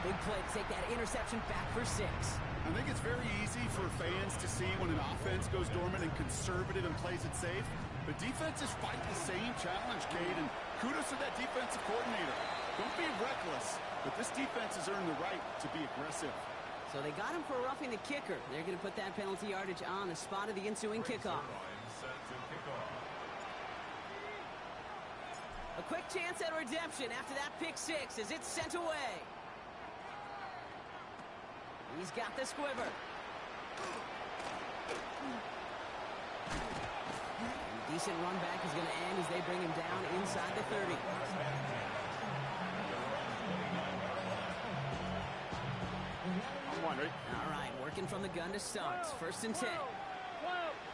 big play to take that interception back for 6. I I think it's very easy for fans to see when an offense goes dormant and conservative and plays it safe. But defenses fight the same challenge, Cade, and kudos to that defensive coordinator. Don't be reckless, but this defense has earned the right to be aggressive. So they got him for roughing the kicker. They're going to put that penalty yardage on the spot of the ensuing kickoff. Set to kick off. A quick chance at redemption after that pick six as it's sent away. He's got the squiver. And decent run back is going to end as they bring him down inside the 30. I'm wondering. All right, working from the gun to start. First and 10.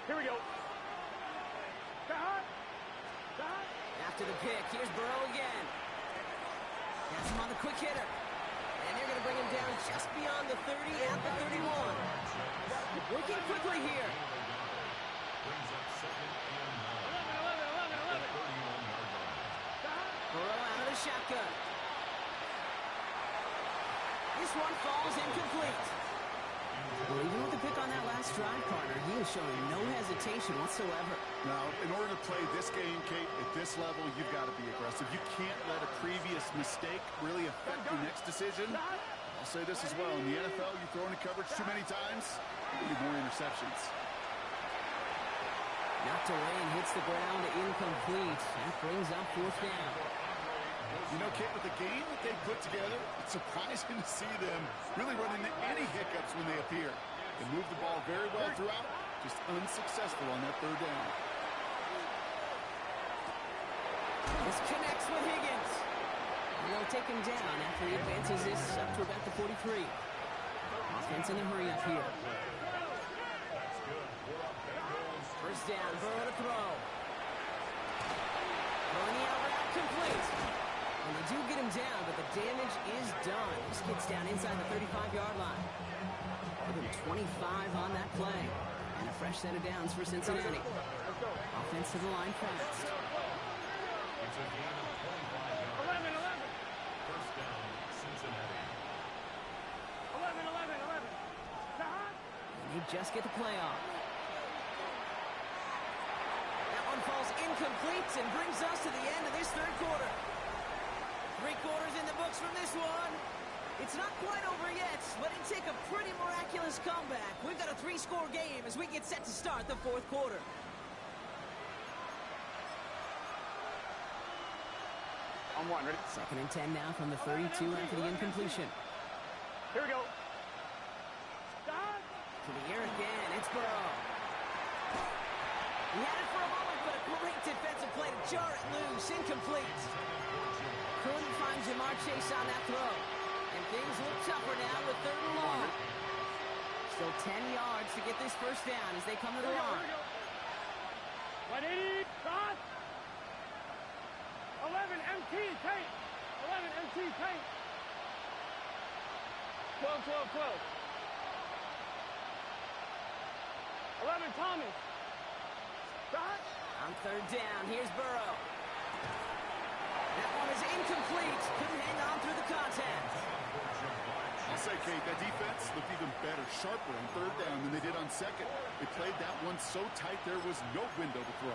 Here we go. After the pick, here's Burrow again. That's him on the quick hitter. And they're going to bring him down just beyond the 30 at the 31. Working quickly here. Brings up second and 11. 31-yard line. Burrow out of the shotgun. This one falls incomplete. Well, even with the pick on that last drive, partner, he was showing no hesitation whatsoever. Now, in order to play this game, Kate, at this level, you've got to be aggressive. You can't let a previous mistake really affect your next decision. I'll say this as well. In the NFL, you throw into coverage too many times, you need more interceptions. Knocked away and hits the ground incomplete. That brings up fourth down. You know, Kate, with the game that they put together, it's surprising to see them really run into any hiccups when they appear. They move the ball very well throughout, just unsuccessful on that third down. This connects with Higgins. And they'll take him down after he advances this up to about the 43. Offense in a hurry up here. First down, Burrow to throw. Throwing the out route complete. And they do get him down, but the damage is done. This gets down inside the 35-yard line. More than 25 on that play. And a fresh set of downs for Cincinnati. Offense to the line fast. It's a gain of 25 yards. 11. First down, Cincinnati. 11. And they just get the play off. That one falls incomplete and brings us to the end of this third quarter. 3 quarters in the books from this one. It's not quite over yet, but it'd take a pretty miraculous comeback. We've got a 3-score game as we get set to start the fourth quarter. I'm wondering. Second and 10 now from the 32 after the incompletion. Here we go. To the air again, it's Burrow. He had it for a moment, but a great defensive play to jar it loose. Incomplete. Couldn't find Jamar Chase on that throw. And things look tougher now with third and long. Still 10 yards to get this first down as they come to the line. 180. Shot. 11 MT Tate. 11 MT Tate. 12. 11 Thomas. Shot. On third down, here's Burrow. That one is incomplete. Couldn't hang on through the contact. I'll say, Kate, that defense looked even better, sharper on third down than they did on second. They played that one so tight there was no window to throw.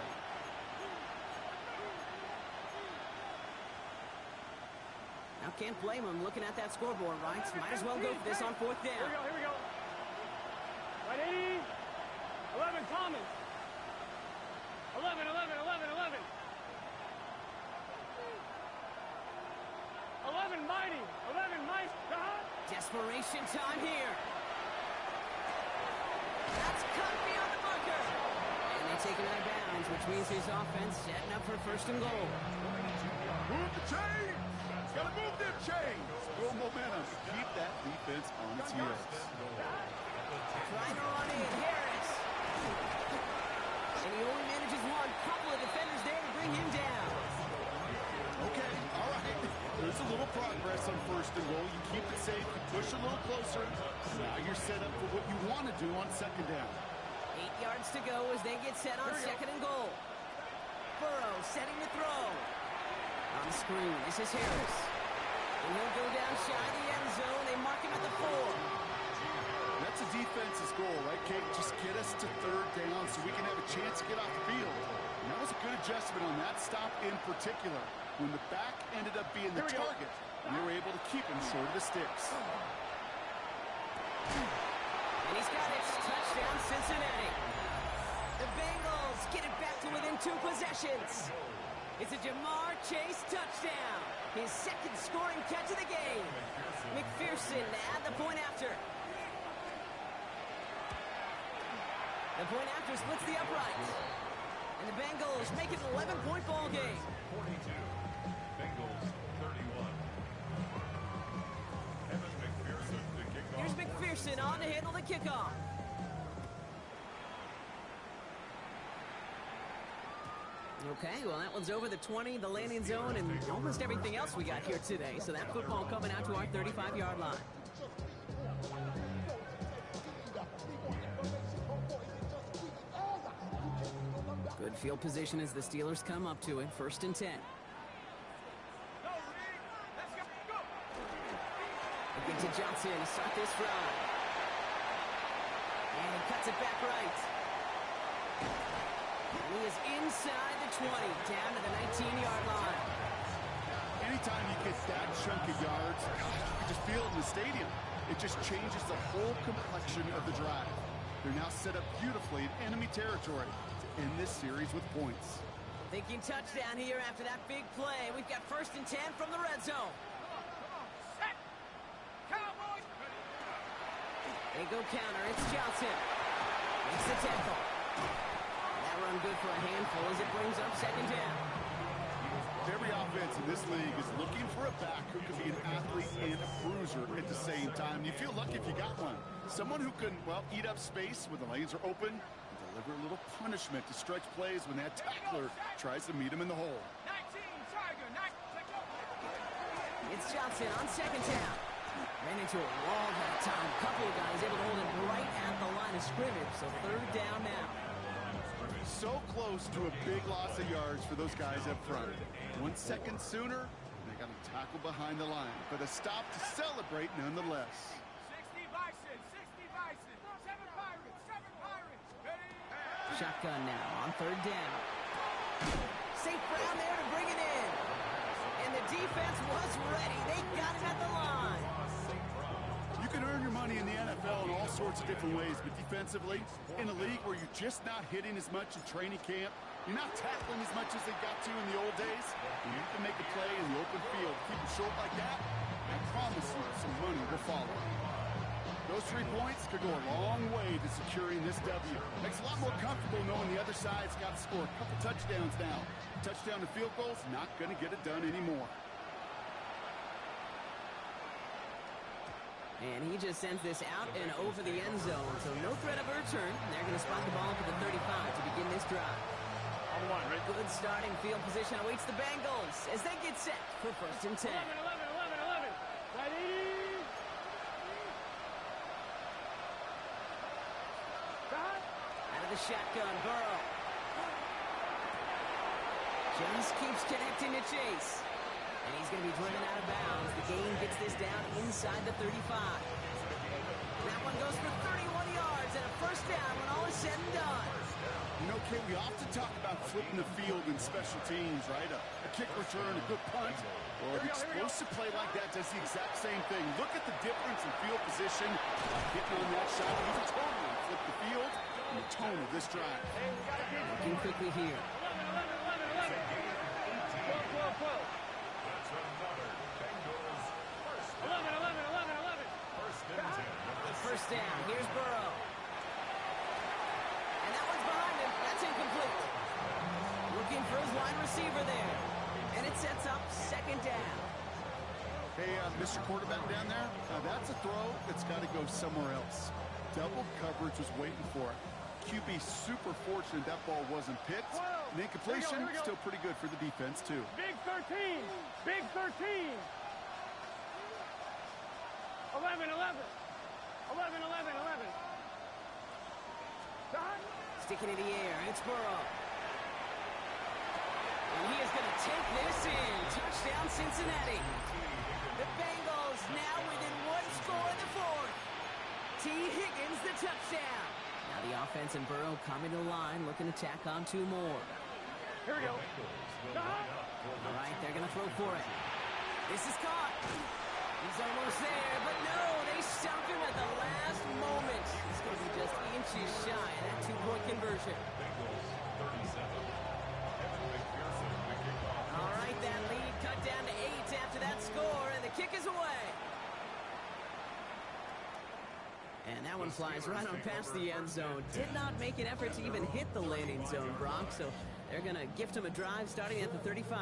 Now can't blame him looking at that scoreboard, right? Might as well go for this on fourth down. Here we go. 180. 11 Thomas. 11. 11 Mighty. 11 Mice. Shot. Desperation time here. That's cut beyond the bunker. And they take him out of bounds, which means his offense setting up for first and goal. Move the chains! Gotta move them chains! Build momentum. Keep that defense on its heels. Trying to run in, Harris. And he only manages one. Couple of defenders there to bring him down. Okay, all right. There's a little progress on first and goal. You keep it safe, you push a little closer. Now you're set up for what you want to do on second down. 8 yards to go as they get set on second and goal. Burrow setting to throw. On the screen, this is Harris. And he'll go down shy of the end zone. They mark him at the 4. That's a defense's goal, right, Kate? Just get us to third down so we can have a chance to get off the field. And that was a good adjustment on that stop in particular. When the back ended up being the target, and they were able to keep him short of the sticks. And he's got it. Touchdown, Cincinnati. The Bengals get it back to within 2 possessions. It's a Jamar Chase touchdown. His second scoring catch of the game. McPherson at the point after. The point after splits the upright. And the Bengals make it an 11-point ball game. 42. Bengals 31. Kevin McPherson to kick off. Here's McPherson on to handle the kickoff. Okay, well, that one's over the 20, the landing zone, and almost everything else we got here today. So that football coming out to our 35-yard line. Good field position as the Steelers come up to it. 1st and 10. Looking to Johnson to start this drive. And he cuts it back right. And he is inside the 20, down to the 19-yard line. Anytime you get that chunk of yards, gosh, you can just feel it in the stadium. It just changes the whole complexion of the drive. They're now set up beautifully in enemy territory to end this series with points. Thinking touchdown here after that big play. We've got 1st and 10 from the red zone. They go counter. It's Johnson. Makes the tackle. That run good for a handful as it brings up 2nd down. Every offense in this league is looking for a back who can be an athlete and a bruiser at the same time. You feel lucky if you got one. Someone who can, well, eat up space when the lanes are open and deliver a little punishment to stretch plays when that tackler tries to meet him in the hole. It's Johnson on 2nd down. Ran into a wall that time. A couple of guys able to hold it right at the line of scrimmage. So 3rd down now. So close to a big loss of yards for those guys up front. 1 second sooner, and they got to tackle behind the line. But a stop to celebrate nonetheless. 60 Bison, 60 Bison, 7 Pirates, 7 Pirates. Ready? Shotgun now on 3rd down. St. Brown there to bring it in. And the defense was ready. They got him at the line. You can earn your money in the NFL in all sorts of different ways, but defensively, in a league where you're just not hitting as much in training camp, you're not tackling as much as they got to in the old days, you can make a play in the open field. Keep them short like that, I promise you some money will follow. Those 3 points could go a long way to securing this W. Makes it a lot more comfortable knowing the other side's got to score a couple touchdowns now. Touchdown to field goals, not going to get it done anymore. And he just sends this out and over the end zone, so no threat of a return. They're going to spot the ball to the 35 to begin this drive. On 1, ready? Good starting field position awaits the Bengals as they get set for 1st and 10. 11. Ready? Out of the shotgun, Burrow. Just keeps connecting to Chase. And he's going to be driven out of bounds. The gain gets this down inside the 35. That one goes for 31 yards and a 1st down when all is said and done. You know, Kate, we often talk about flipping the field in special teams, right? A kick return, a good punt. Well, an explosive play like that does the exact same thing. Look at the difference in field position. Getting on that shot, you can totally flip the field and the tone of this drive. Looking quickly here. 12. That's another Bengals 1st down. 11. 1st and 10. 1st down. Here's Burrow. And that one's behind him. That's incomplete. Looking for his wide receiver there. And it sets up 2nd down. Hey, Mr. Quarterback down there, that's a throw that's got to go somewhere else. Double coverage was waiting for it. QB super fortunate that ball wasn't picked. And incompletion, Here we go. still pretty good for the defense, too. Big 13. Big 13. 11. 11. Sticking in the air. It's Burrow. And he is going to take this in. Touchdown, Cincinnati. The Bengals now within 1 score in the 4th. T. Higgins defense, and Burrow coming to the line, looking to tack on 2 more. Here we go. All right, they're going to throw for it. This is caught. He's almost there, but no, they stop him at the last moment. He's going to be just inches shy of that 2-point conversion. All right, that lead cut down to 8 after that score, and the kick is away. And that one flies right on past the end zone. Did not make an effort to even hit the landing zone, Brock, so they're going to gift him a drive starting at the 35.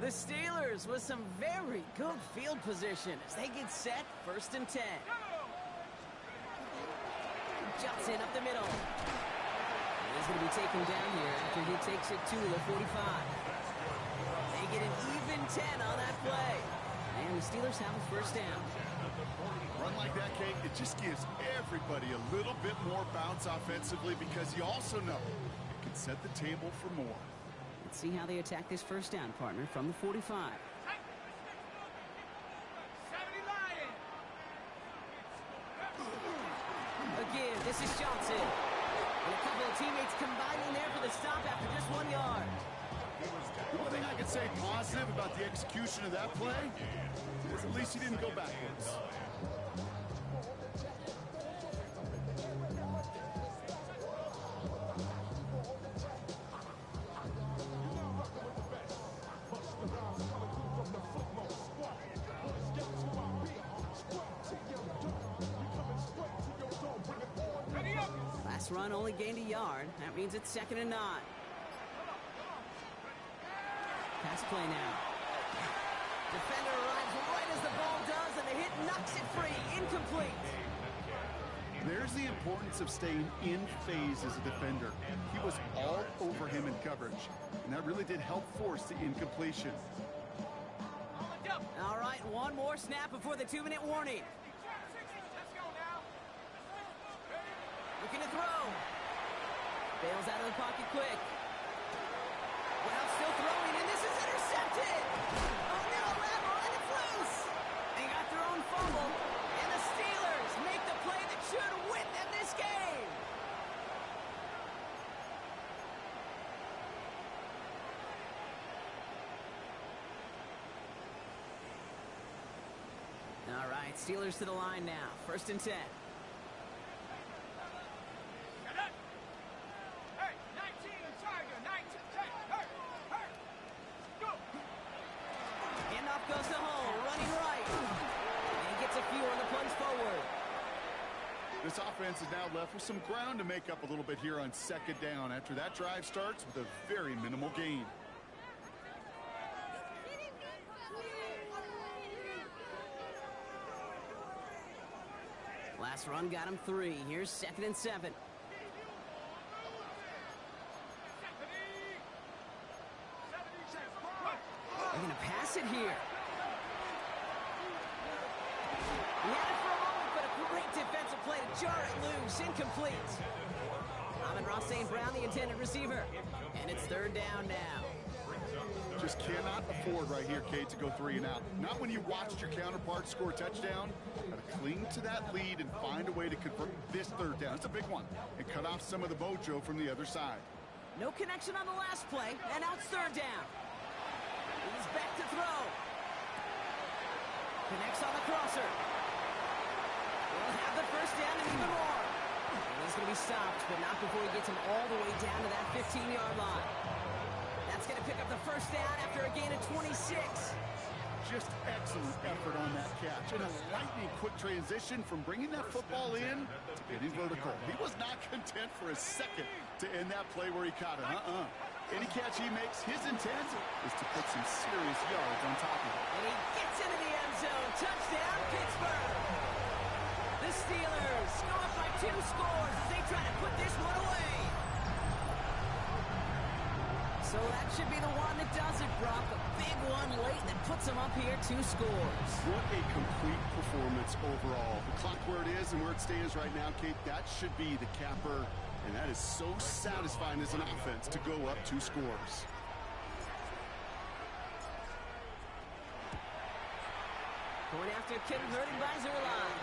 The Steelers with some very good field position as they get set, 1st and 10. Jumps in up the middle. He's going to be taken down here after he takes it to the 45. They get an even 10 on that play. And the Steelers have a 1st down. Run like that, Kate, it just gives everybody a little bit more bounce offensively because you also know it can set the table for more. Let's see how they attack this 1st down, partner, from the 45. 70 Lions. Again, this is Johnson. And a couple of teammates combining there for the stop after just 1 yard. The one thing I can say positive about the execution of that play is at least he didn't go backwards. Last run only gained a yard. That means it's 2nd and 9. Pass play now. Defender arrives right as the ball does, and the hit knocks it free. Incomplete. There's the importance of staying in phase as a defender. He was all over him in coverage, and that really did help force the incompletion. All right, one more snap before the 2-minute warning. Let's go now. Looking to throw. Bails out of the pocket quick. Well, still throwing, and this is intercepted. Oh, no, level, and it's loose. They got their own fumble, and the Steelers make the play that should win them this game. All right, Steelers to the line now. 1st and 10. Hey, 19, Tiger, 19, hey, go. Handoff goes to home, running right. And he gets a few on the plunge forward. This offense is now left with some ground to make up a little bit here on 2nd down after that drive starts with a very minimal gain. Last run got him 3. Here's 2nd and 7. They're going to pass it here. He had it for a moment, but a great defensive play to jar it loose. Incomplete. Amon-Ra St. Brown, the intended receiver. And it's 3rd down now. Just cannot afford right here, Kate, to go 3 and out. Not when you watched your counterpart score a touchdown. Got to cling to that lead and find a way to convert this 3rd down. It's a big one. And cut off some of the mojo from the other side. No connection on the last play, and now it's 3rd down. He's back to throw. Connects on the crosser. We'll have the 1st down and even more. And he's going to be stopped, but not before he gets him all the way down to that 15-yard line. That's going to pick up the 1st down after a gain of 26. Just excellent effort on that catch. And a lightning quick transition from bringing that football in to getting vertical. He was not content for a second to end that play where he caught it. Any catch he makes, his intent is to put some serious yards on top of it. And he gets into the end zone. Touchdown, Pittsburgh. The Steelers go up by 2 scores as they try to put this one away. So that should be the one that does it, Brock. A big one late that puts them up here 2 scores. What a complete performance overall. The clock where it is and where it stands right now, Kate, that should be the capper. And that is so satisfying as an offense to go up 2 scores. Point after converted by Zerline.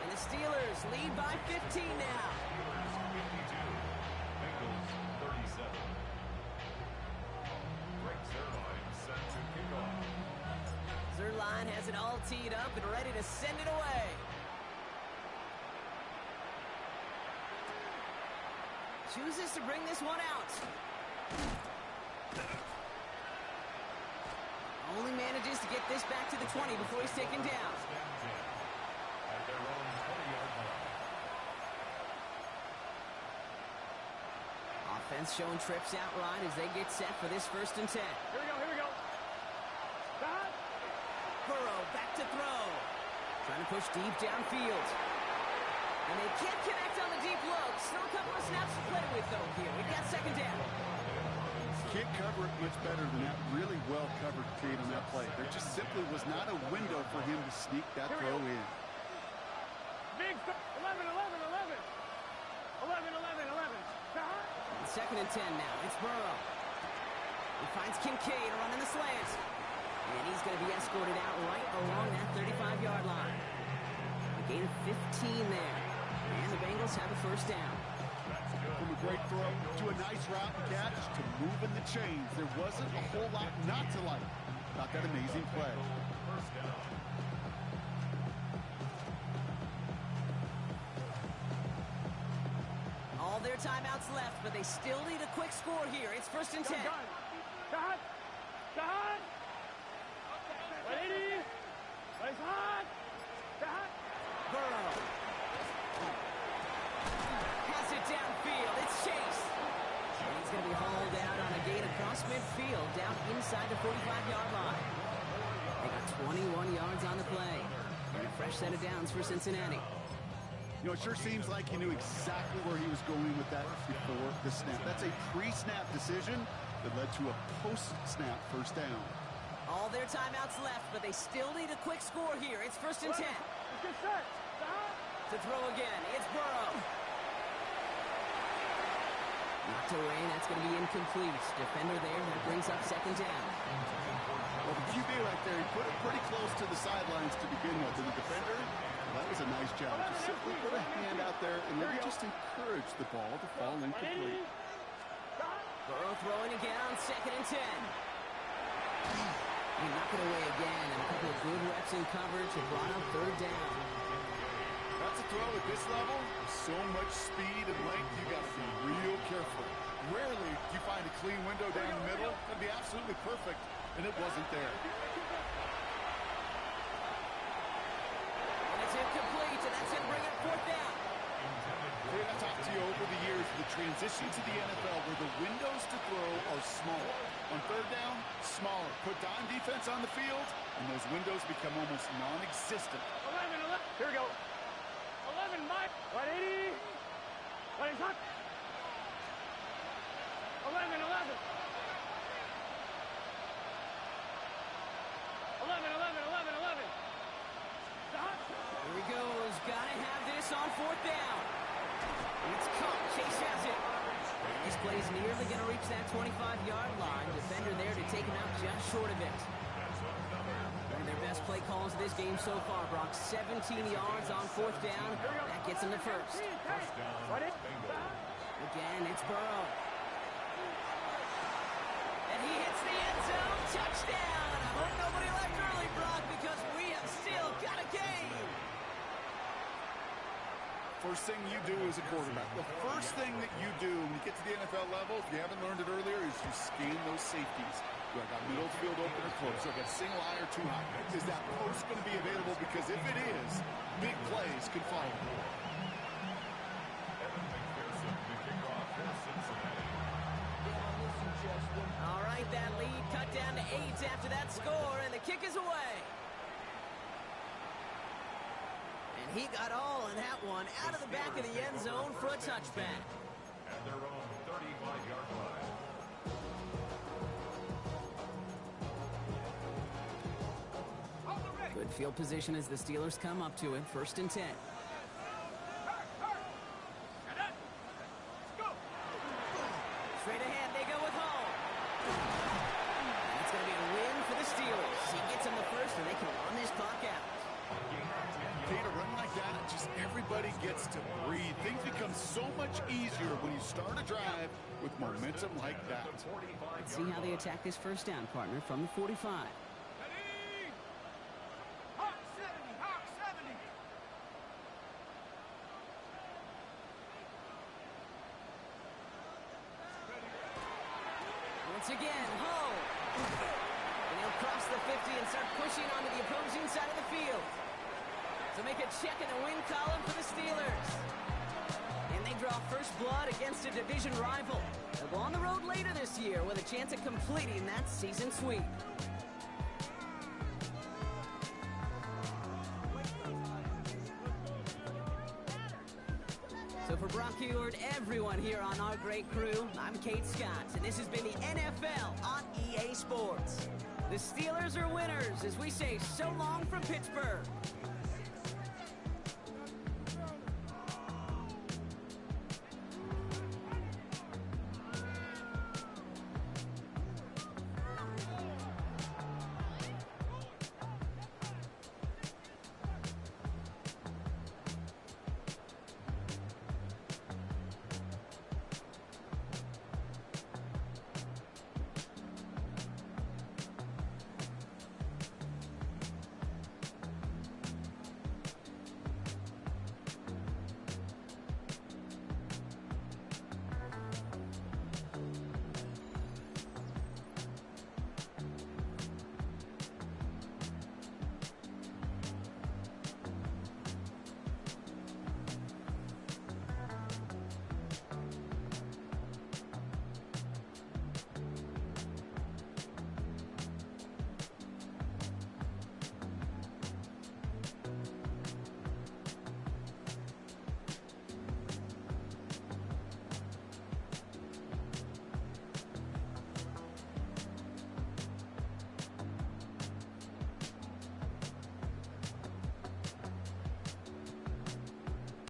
And the Steelers lead by 15 now. Steelers 52. Bengals 37. Greg Zerline set to kick off. Zerline has it all teed up and ready to send it away. Chooses to bring this one out. Only manages to get this back to the 20 before he's taken down. At their own 20-yard line. Offense showing trips out right as they get set for this 1st and 10. Here we go. Stop. Burrow back to throw. Trying to push deep downfield. And they can't connect on the deep look. Still a couple of snaps to play with, though, here. We've got 2nd down. Can't cover it much better than that. Really well covered, Kate, on that play. There just simply was not a window for him to sneak that throw in. Big 11. 11. Stop. 2nd and 10 now. It's Burrow. He finds Kincaid running the slant. And he's going to be escorted out right along that 35-yard line. A gain of 15 there. And the Bengals have a 1st down. From a great throw to a nice route and catch to moving the chains. There wasn't a whole lot not to like about that amazing play. 1st down. All their timeouts left, but they still need a quick score here. It's 1st and 10. Stop. Ready. Place hot. Stop. Burrow has it downfield. It's Chase. And he's going to be hauled down on a gain across midfield, down inside the 45-yard line. They got 21 yards on the play. And a fresh set of downs for Cincinnati. You know, it sure seems like he knew exactly where he was going with that before the snap. That's a pre-snap decision that led to a post-snap 1st down. All their timeouts left, but they still need a quick score here. It's 1st and 10. Get set. Stop. To throw again, it's Burrow. Knocked away, that's going to be incomplete. Defender there, that brings up 2nd down. Well, the QB right there, he put it pretty close to the sidelines to begin with. And the defender, that was a nice job. Just simply put a hand out there and maybe just encourage the ball to fall incomplete. Burrow throwing again on 2nd and 10. He knocked it away again, and a couple of good reps in coverage have brought up 3rd down. That's a throw at this level. With so much speed and length, you got to be real careful. Rarely do you find a clean window down the middle. That'd be absolutely perfect, and it wasn't there. And it's incomplete, and that's going to bring up 4th down. I've talked to you over the years, the transition to the NFL where the windows to throw are smaller. On 3rd down, smaller. Put dime defense on the field, and those windows become almost non-existent. 11. Here we go. 11, Mike. 180. What is hot? 11. 11. Stop. Here he goes. Got to have this on 4th down. It's caught. Chase has it. This play's nearly going to reach that 25-yard line. Defender there to take him out just short of it. One of their best play calls of this game so far, Brock. 17 yards on 4th down. That gets him to 1st. Again, it's Burrow. And he hits the end zone. Touchdown. I hope nobody left early, Brock, because we have still got a game. First thing you do as a quarterback, the first thing that you do when you get to the NFL level, if you haven't learned it earlier, is you scan those safeties. Do I got middle field open or close? Do I got single eye or too high? Is that post going to be available? Because if it is, big plays can follow. All right, that lead cut down to 8 after that score, and the kick is away. And he got all in that one out of the back of the end zone for a touchback. At their own 35-yard line. Good field position as the Steelers come up to it. 1st and 10. Straight ahead, they go with Hall. And it's going to be a win for the Steelers. He gets him the 1st, and they can run this clock out. gets to breathe. Things become so much easier when you start a drive with momentum like that. Let's see how they attack this first down, partner, from the 45. Ready? Hawk 70, Hawk 70. Once again, Ho! And he'll cross the 50 and start pushing onto the opposing side of the field. So make a check in the win column for the Steelers. And they draw first blood against a division rival. They'll go on the road later this year with a chance at completing that season sweep. So for Brock Ewart, everyone here on our great crew, I'm Kate Scott, and this has been the NFL on EA Sports. The Steelers are winners as we say so long from Pittsburgh.